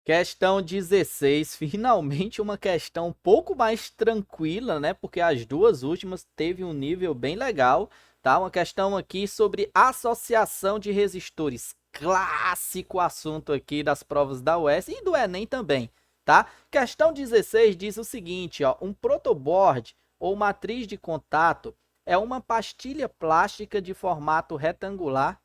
Questão 16, finalmente uma questão um pouco mais tranquila, né? Porque as duas últimas teve um nível bem legal, tá? Uma questão aqui sobre associação de resistores, clássico assunto aqui das provas da UES e do Enem também, tá? Questão 16 diz o seguinte, ó, um protoboard ou matriz de contato é uma pastilha plástica de formato retangular,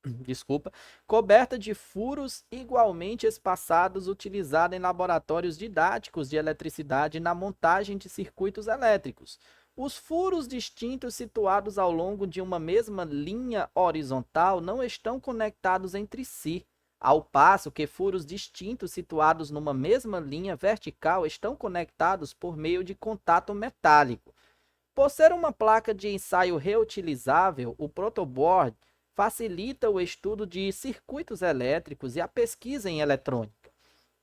desculpa, coberta de furos igualmente espaçados, utilizada em laboratórios didáticos de eletricidade na montagem de circuitos elétricos. Os furos distintos situados ao longo de uma mesma linha horizontal não estão conectados entre si, ao passo que furos distintos situados numa mesma linha vertical estão conectados por meio de contato metálico. Por ser uma placa de ensaio reutilizável, o protoboard facilita o estudo de circuitos elétricos e a pesquisa em eletrônica.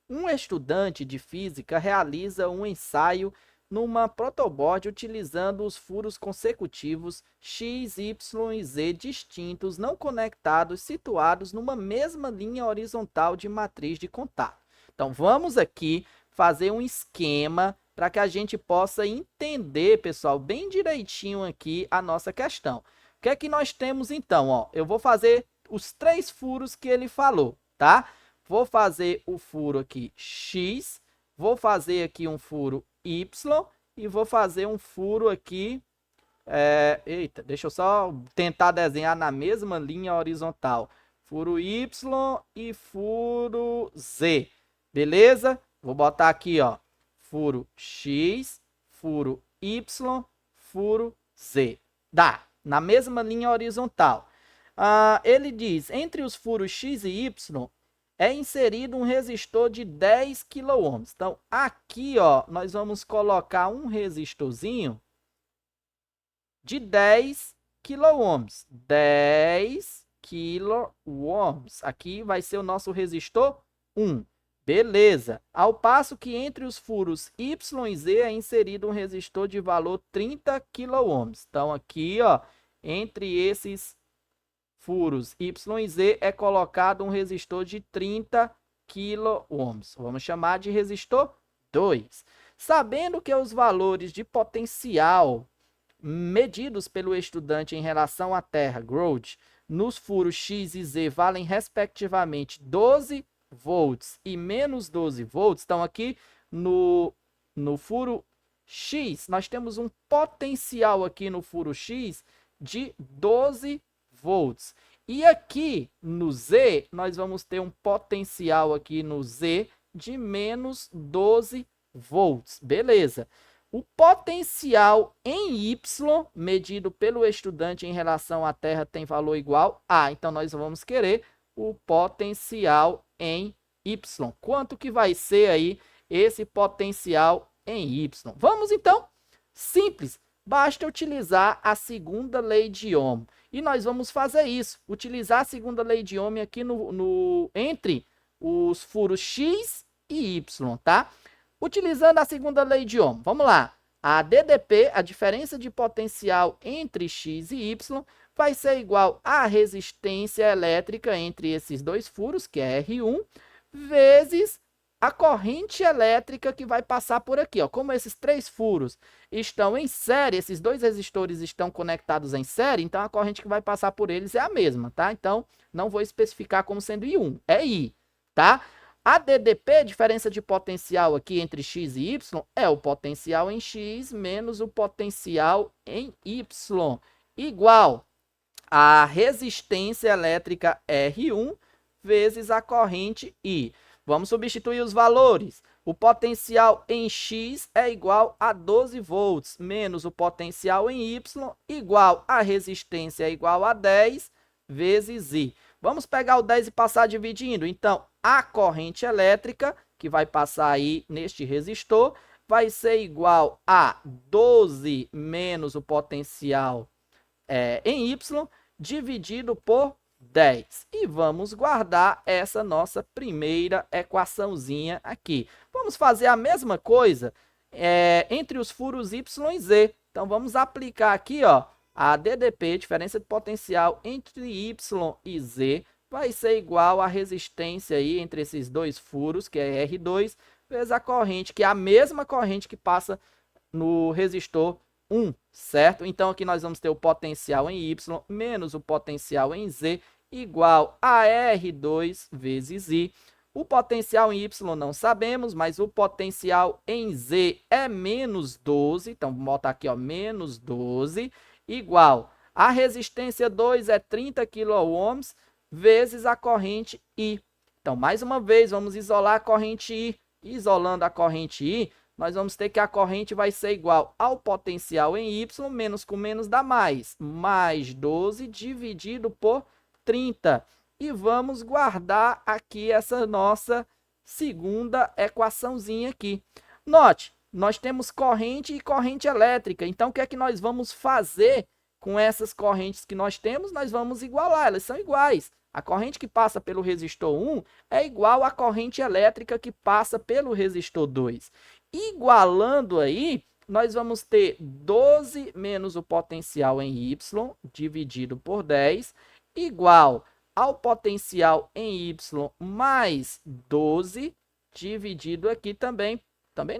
Um estudante de física realiza um ensaio numa protoboard utilizando os furos consecutivos X, Y e Z distintos, não conectados, situados numa mesma linha horizontal de matriz de contato. Então, vamos aqui fazer um esquema para que a gente possa entender, pessoal, bem direitinho aqui a nossa questão. O que é que nós temos então? Ó, eu vou fazer os 3 furos que ele falou, tá? Vou fazer o furo aqui X, vou fazer aqui um furo Y e vou fazer um furo aqui. Eita, deixa eu só tentar desenhar na mesma linha horizontal. Furo Y e furo Z. Beleza? Vou botar aqui, ó. Furo X, furo Y, furo Z. Dá. Na mesma linha horizontal. Ele diz, entre os furos X e Y, é inserido um resistor de 10 kΩ. Então, aqui, ó, nós vamos colocar um resistorzinho de 10 kΩ. 10 kΩ. Aqui vai ser o nosso resistor 1. Beleza. Ao passo que entre os furos Y e Z é inserido um resistor de valor 30 kΩ. Então, aqui, ó, entre esses furos Y e Z é colocado um resistor de 30 kΩ. Vamos chamar de resistor 2. Sabendo que os valores de potencial medidos pelo estudante em relação à Terra, Grode, nos furos X e Z valem respectivamente 12 volts e menos 12 volts. Então, aqui no furo X, nós temos um potencial aqui no furo X de 12 volts. E aqui no Z, nós vamos ter um potencial aqui no Z de menos 12 volts. Beleza. O potencial em Y, medido pelo estudante em relação à Terra, tem valor igual a. Então, nós vamos querer o potencial em Y. Quanto que vai ser aí esse potencial em Y? Vamos, então? Simples. Basta utilizar a segunda lei de Ohm. E nós vamos fazer isso. Utilizar a segunda lei de Ohm aqui entre os furos X e Y, tá? Utilizando a segunda lei de Ohm, vamos lá. A DDP, a diferença de potencial entre X e Y, vai ser igual à resistência elétrica entre esses dois furos, que é R1, vezes a corrente elétrica que vai passar por aqui. Ó. Como esses 3 furos estão em série, esses 2 resistores estão conectados em série, então a corrente que vai passar por eles é a mesma, tá? Então, não vou especificar como sendo I1, é I, tá? A DDP, diferença de potencial aqui entre X e Y, é o potencial em X menos o potencial em Y, igual a resistência elétrica R1 vezes a corrente I. Vamos substituir os valores. O potencial em X é igual a 12 volts, menos o potencial em Y, igual a resistência é igual a 10 vezes I. Vamos pegar o 10 e passar dividindo. Então, a corrente elétrica, que vai passar aí neste resistor, vai ser igual a 12 menos o potencial em Y, dividido por 10. E vamos guardar essa nossa primeira equaçãozinha aqui. Vamos fazer a mesma coisa entre os furos Y e Z. Então, vamos aplicar aqui, ó, a DDP, diferença de potencial entre Y e Z, vai ser igual à resistência aí entre esses dois furos, que é R2, vezes a corrente, que é a mesma corrente que passa no resistor 1, certo? Então aqui nós vamos ter o potencial em Y menos o potencial em Z igual a R2 vezes I. O potencial em Y não sabemos, mas o potencial em Z é menos 12, então vou botar aqui, ó, menos 12, igual a resistência 2 é 30 kΩ vezes a corrente I. Então, mais uma vez, vamos isolar a corrente I. Isolando a corrente I, nós vamos ter que a corrente vai ser igual ao potencial em Y, menos com menos dá mais 12 dividido por 30. E vamos guardar aqui essa nossa segunda equaçãozinha aqui. Note, nós temos corrente e corrente elétrica. Então, o que é que nós vamos fazer com essas correntes que nós temos? Nós vamos igualar, elas são iguais. A corrente que passa pelo resistor 1 é igual à corrente elétrica que passa pelo resistor 2. Igualando aí, nós vamos ter 12 menos o potencial em Y dividido por 10 igual ao potencial em Y mais 12 dividido aqui também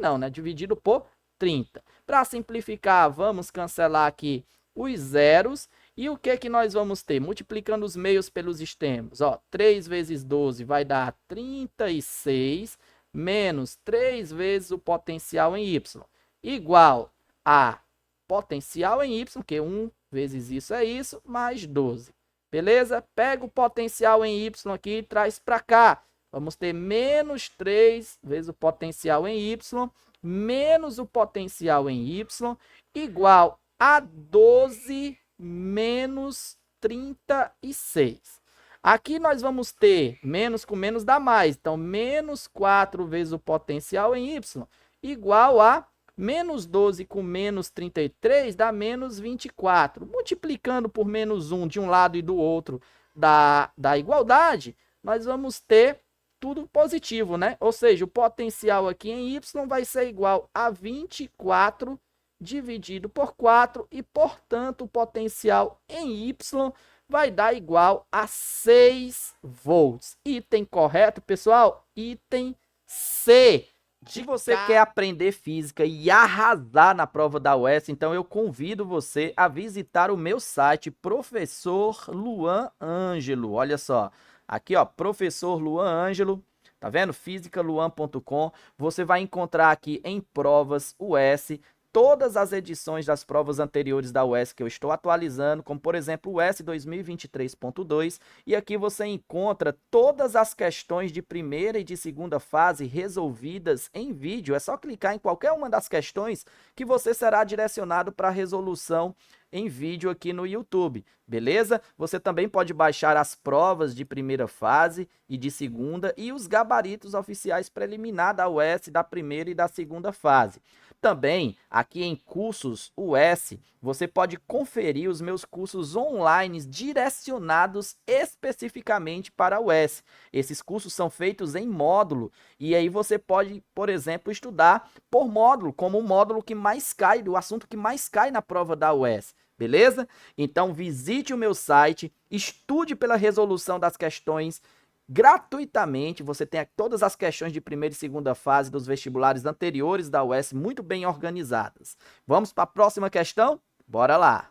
não, né? Dividido por 30. Para simplificar, vamos cancelar aqui os zeros. E o que nós vamos ter? Multiplicando os meios pelos extremos. Ó, 3 vezes 12 vai dar 36, menos 3 vezes o potencial em Y, igual a potencial em Y, que 1 vezes isso é isso, mais 12. Beleza? Pega o potencial em Y aqui e traz para cá. Vamos ter menos 3 vezes o potencial em Y, menos o potencial em Y, igual a 12 menos 36. Aqui nós vamos ter menos com menos dá mais. Então, menos 4 vezes o potencial em Y igual a menos 12 com menos 33 dá menos 24. Multiplicando por menos 1 de um lado e do outro da igualdade, nós vamos ter tudo positivo, né? Ou seja, o potencial aqui em Y vai ser igual a 24 dividido por 4 e, portanto, o potencial em Y vai dar igual a 6 volts. Item correto, pessoal? Item C. Se você quer aprender física e arrasar na prova da UES, então eu convido você a visitar o meu site, Professor Luan Ângelo. Olha só, aqui ó, Professor Luan Ângelo, tá vendo? Fisicaluan.com. Você vai encontrar aqui em provas UES todas as edições das provas anteriores da UES que eu estou atualizando, como por exemplo o UES 2023.2, e aqui você encontra todas as questões de primeira e de segunda fase resolvidas em vídeo. É só clicar em qualquer uma das questões que você será direcionado para a resolução em vídeo aqui no YouTube, beleza? Você também pode baixar as provas de primeira fase e de segunda e os gabaritos oficiais preliminar da UES da primeira e da segunda fase. Também, aqui em cursos UES, você pode conferir os meus cursos online direcionados especificamente para a UES. Esses cursos são feitos em módulo e aí você pode, por exemplo, estudar por módulo, como o módulo que mais cai, o assunto que mais cai na prova da UES. Beleza? Então visite o meu site, estude pela resolução das questões gratuitamente. Você tem todas as questões de primeira e segunda fase dos vestibulares anteriores da UES muito bem organizadas. Vamos para a próxima questão? Bora lá!